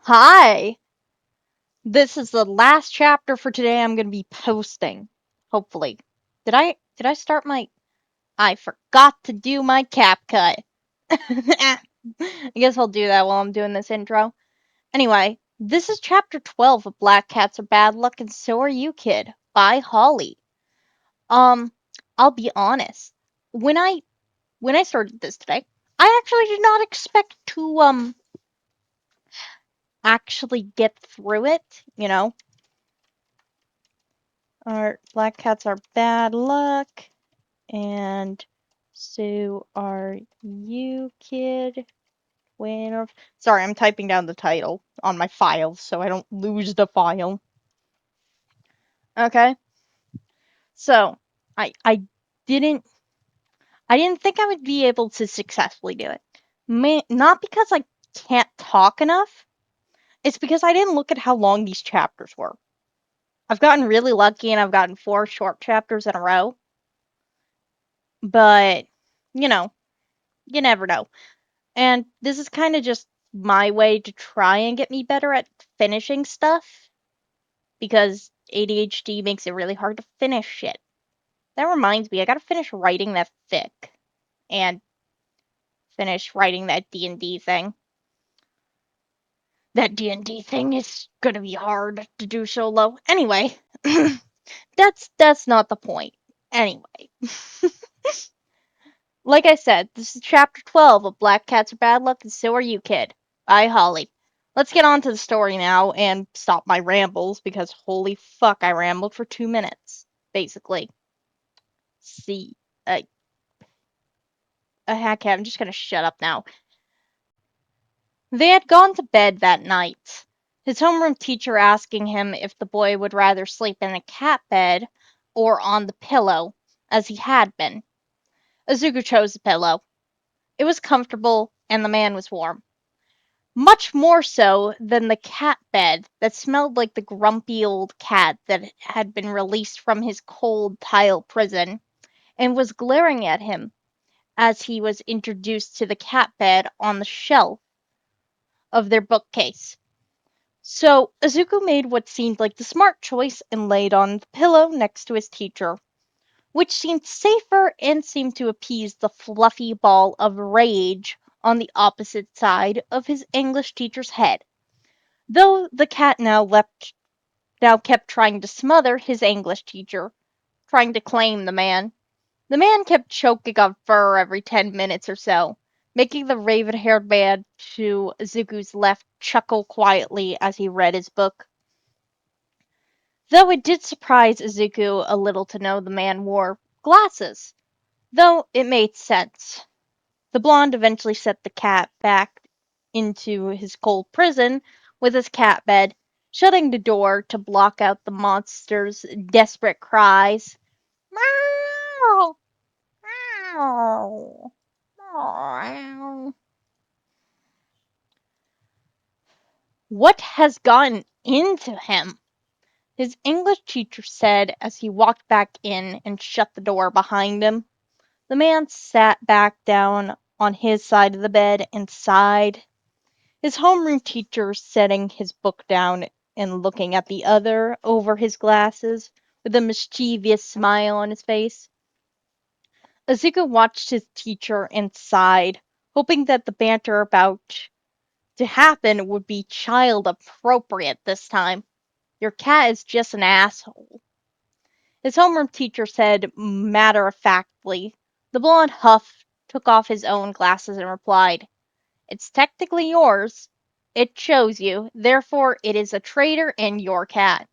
Hi! This is the last chapter for today I'm gonna be posting. Hopefully. Did I start my I forgot to do my cap cut. I guess I'll do that while I'm doing this intro. Anyway, this is chapter 12 of Black Cats Are Bad Luck and So Are You, Kid by Holly. Um, I'll be honest. When I when I started this today, I actually did not expect to actually get through it. Our black cats are bad luck, and so are you, kid. Winner. Sorry, I'm typing down the title on my file so I don't lose the file. Okay, so I didn't I didn't think I would be able to successfully do it. Not because I can't talk enough. It's because I didn't look at how long these chapters were. I've gotten really lucky and I've gotten 4 short chapters in a row. But, you know, you never know. And this is kind of just my way to try and get me better at finishing stuff because ADHD makes it really hard to finish shit. That reminds me, I gotta finish writing that fic and finish writing that D&D thing. That D&D thing is gonna be hard to do solo. Anyway, that's not the point. Anyway, like I said, this is chapter 12 of Black Cats Are Bad Luck and So Are You, Kid by Holly. Let's get on to the story now and stop my rambles because holy fuck, I rambled for 2 minutes, basically. See, a hackhead, I'm just gonna shut up now. They had gone to bed that night. His homeroom teacher asking him if the boy would rather sleep in a cat bed or on the pillow, as he had been. Azuku chose the pillow. It was comfortable, and the man was warm. Much more so than the cat bed that smelled like the grumpy old cat that had been released from his cold tile prison and was glaring at him as he was introduced to the cat bed on the shelf of their bookcase. So Azuku made what seemed like the smart choice and laid on the pillow next to his teacher, which seemed safer and seemed to appease the fluffy ball of rage on the opposite side of his English teacher's head. Though the cat now kept trying to smother his English teacher, trying to claim the man. The man kept choking on fur every 10 minutes or so, making the raven-haired man to Zuku's left chuckle quietly as he read his book. Though it did surprise Izuku a little to know the man wore glasses, though it made sense. The blonde eventually set the cat back into his cold prison with his cat bed, shutting the door to block out the monster's desperate cries. Meow! Meow! Meow. What has gotten into him? His English teacher said as he walked back in and shut the door behind him. The man sat back down on his side of the bed and sighed. His homeroom teacher setting his book down and looking at the other over his glasses with a mischievous smile on his face. Azuka watched his teacher and sighed, hoping that the banter about to happen would be child appropriate this time. Your cat is just an asshole. His homeroom teacher said matter-of-factly. The blonde huffed, took off his own glasses, and replied, "It's technically yours. It chose you, therefore it is a traitor and your cat.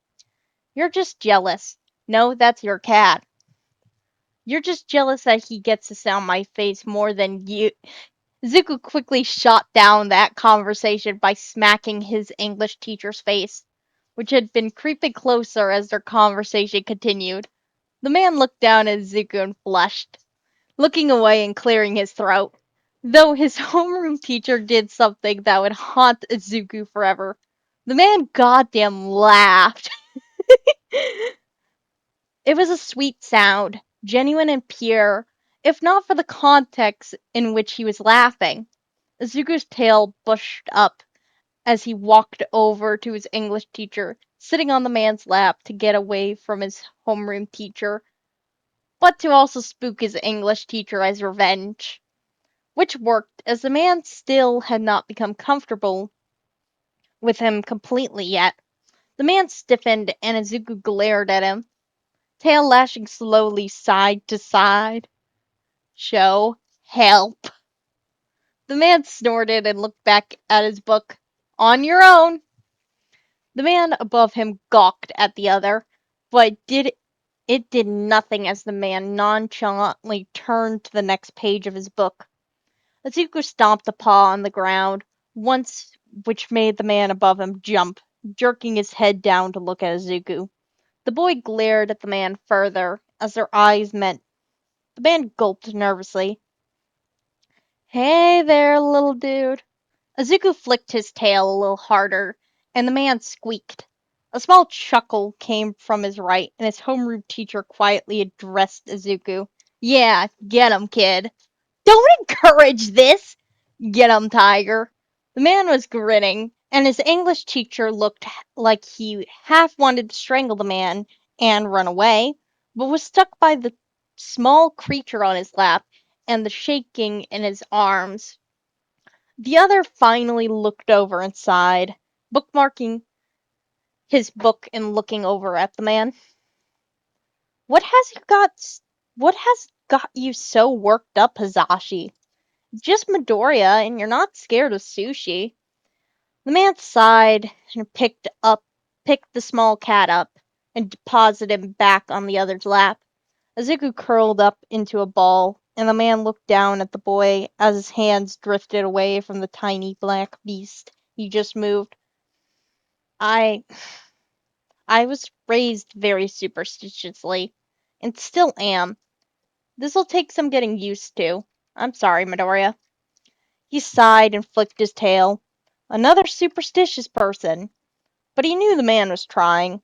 You're just jealous. No, that's your cat. You're just jealous that he gets to sound my face more than you." Zuko quickly shot down that conversation by smacking his English teacher's face, which had been creeping closer as their conversation continued. The man looked down at Zuko and flushed, looking away and clearing his throat. Though his homeroom teacher did something that would haunt Zuko forever. The man goddamn laughed. It was a sweet sound, genuine and pure, if not for the context in which he was laughing. Zuko's tail bushed up as he walked over to his English teacher, sitting on the man's lap to get away from his homeroom teacher, but to also spook his English teacher as revenge, which worked as the man still had not become comfortable with him completely yet. The man stiffened and Izuku glared at him, tail lashing slowly side to side. Show help. The man snorted and looked back at his book. On your own. The man above him gawked at the other, but it did nothing as the man nonchalantly turned to the next page of his book. Izuku stomped a paw on the ground, once which made the man above him jump, jerking his head down to look at Izuku. The boy glared at the man further, as their eyes met. The man gulped nervously. Hey there, little dude. Izuku flicked his tail a little harder, and the man squeaked. A small chuckle came from his right, and his homeroom teacher quietly addressed Izuku. Yeah, get him, kid. Don't encourage this! Get him, tiger. The man was grinning, and his English teacher looked like he half wanted to strangle the man and run away, but was stuck by the small creature on his lap and the shaking in his arms. The other finally looked over and sighed, bookmarking his book and looking over at the man. What has you got? What has got you so worked up, Hazashi? Just Midoriya, and you're not scared of sushi. The man sighed and picked the small cat up, and deposited him back on the other's lap. Izuku curled up into a ball, and the man looked down at the boy as his hands drifted away from the tiny black beast he just moved. I was raised very superstitiously, and still am. This'll take some getting used to. I'm sorry, Midoriya. He sighed and flicked his tail. Another superstitious person. But he knew the man was trying,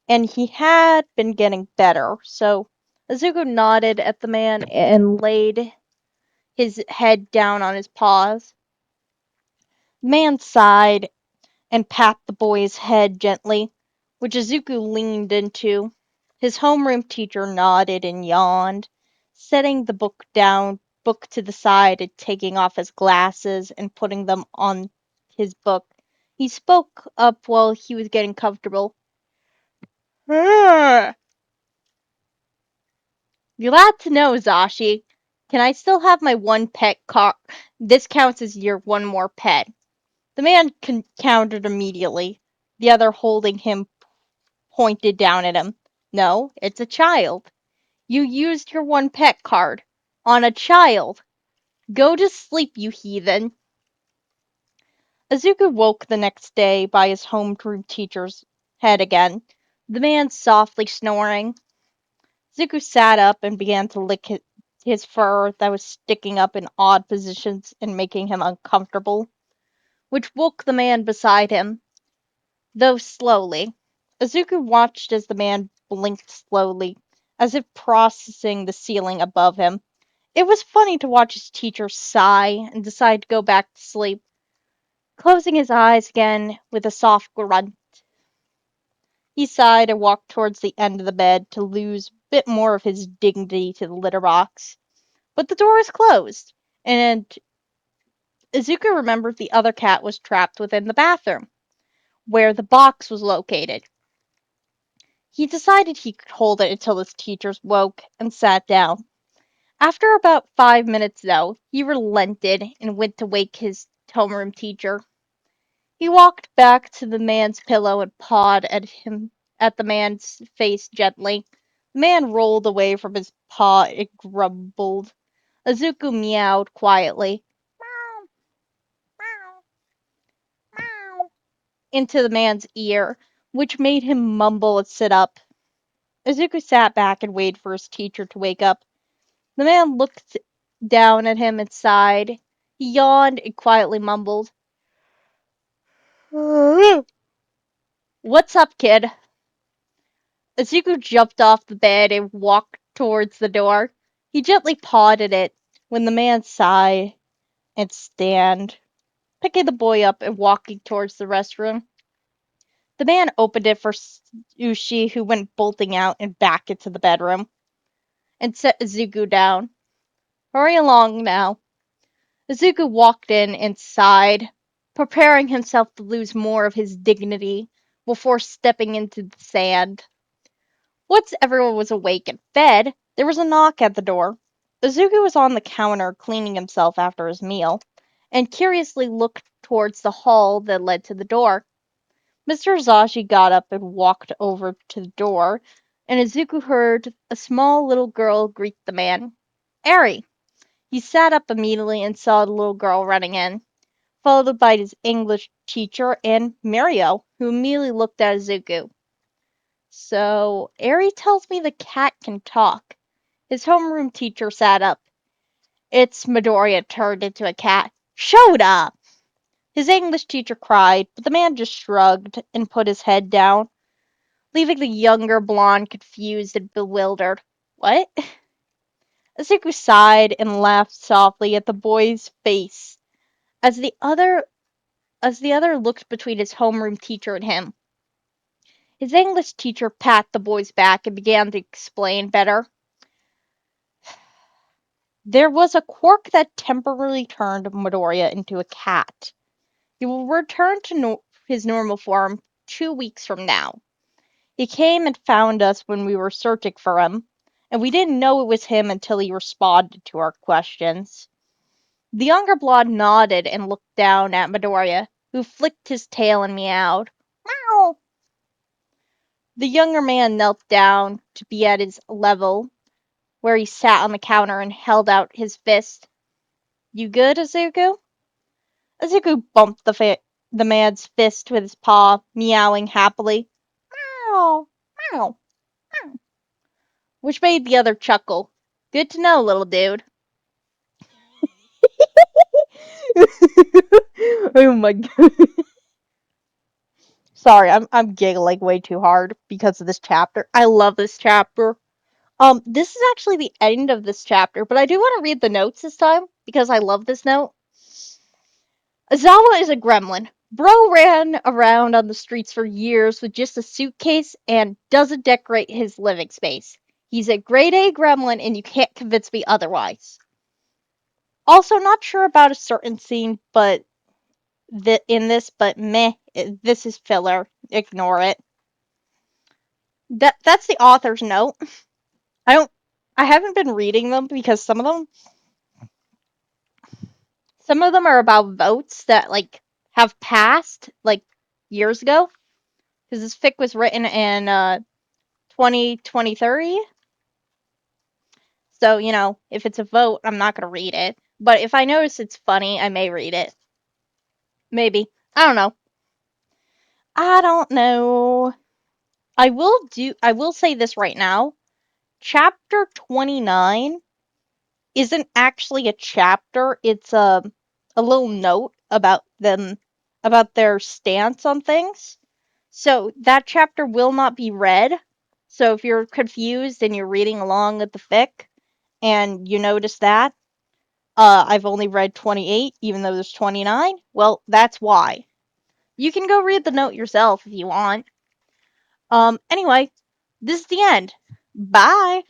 and he had been getting better, so Izuku nodded at the man and laid his head down on his paws. The man sighed and pat the boy's head gently, which Izuku leaned into. His homeroom teacher nodded and yawned, setting the book to the side and taking off his glasses and putting them on his book. He spoke up while he was getting comfortable. You're glad to know, Zashi. Can I still have my one pet car? This counts as your one more pet. The man countered immediately, the other holding him pointed down at him. No, it's a child. You used your one pet card. On a child. Go to sleep, you heathen. Izuku woke the next day by his homeroom teacher's head again, the man softly snoring. Izuku sat up and began to lick his fur that was sticking up in odd positions and making him uncomfortable, which woke the man beside him, though slowly. Izuku watched as the man blinked slowly, as if processing the ceiling above him. It was funny to watch his teacher sigh and decide to go back to sleep, closing his eyes again with a soft grunt. He sighed and walked towards the end of the bed to lose a bit more of his dignity to the litter box. But the door was closed, and Izuku remembered the other cat was trapped within the bathroom, where the box was located. He decided he could hold it until his teachers woke and sat down. After about 5 minutes, though, he relented and went to wake his homeroom teacher. He walked back to the man's pillow and pawed at the man's face gently. The man rolled away from his paw and grumbled. Izuku meowed quietly. Meow, meow, meow, into the man's ear, which made him mumble and sit up. Izuku sat back and waited for his teacher to wake up. The man looked down at him and sighed. He yawned and quietly mumbled. What's up, kid? Izuku jumped off the bed and walked towards the door. He gently pawed at it when the man sighed and stand. picking the boy up and walking towards the restroom. The man opened it for Ushi, who went bolting out and back into the bedroom, and set Izuku down. Hurry along now. Izuku walked in and sighed, preparing himself to lose more of his dignity before stepping into the sand. Once everyone was awake and fed, there was a knock at the door. Izuku was on the counter cleaning himself after his meal, and curiously looked towards the hall that led to the door. Mr. Asashi got up and walked over to the door, and Izuku heard a small little girl greet the man. Eri! He sat up immediately and saw the little girl running in, followed by his English teacher and Mario, who immediately looked at Izuku. So, Eri tells me the cat can talk. His homeroom teacher sat up. It's Midoriya turned into a cat. Showed up! His English teacher cried, but the man just shrugged and put his head down, leaving the younger blonde confused and bewildered. What? Izuku sighed and laughed softly at the boy's face as the other looked between his homeroom teacher and him. His English teacher patted the boy's back and began to explain better. There was a quirk that temporarily turned Midoriya into a cat. He will return to his normal form 2 weeks from now. He came and found us when we were searching for him, and we didn't know it was him until he responded to our questions. The younger blonde nodded and looked down at Midoriya, who flicked his tail and meowed. Meow! The younger man knelt down to be at his level, where he sat on the counter and held out his fist. You good, Izuku? Izuku bumped the man's fist with his paw, meowing happily. Meow! Meow! Meow! Which made the other chuckle. Good to know, little dude. Oh my god. Sorry, I'm giggling way too hard because of this chapter. I love this chapter. This is actually the end of this chapter, but I do want to read the notes this time because I love this note. Azawa is a gremlin. Bro ran around on the streets for years with just a suitcase and doesn't decorate his living space. He's a grade A gremlin and you can't convince me otherwise. Also, not sure about a certain scene, but in this, but meh, this is filler. Ignore it. That's the author's note. I haven't been reading them because some of them are about votes that like have passed like years ago. Because this fic was written in 2023. So, if it's a vote, I'm not going to read it. But if I notice it's funny, I may read it. Maybe. I don't know. I don't know. I will say this right now. Chapter 29 isn't actually a chapter. It's a little note about them, about their stance on things. So that chapter will not be read. So if you're confused and you're reading along with the fic and you notice that, I've only read 28, even though there's 29, well, that's why. You can go read the note yourself if you want. Anyway, this is the end. Bye!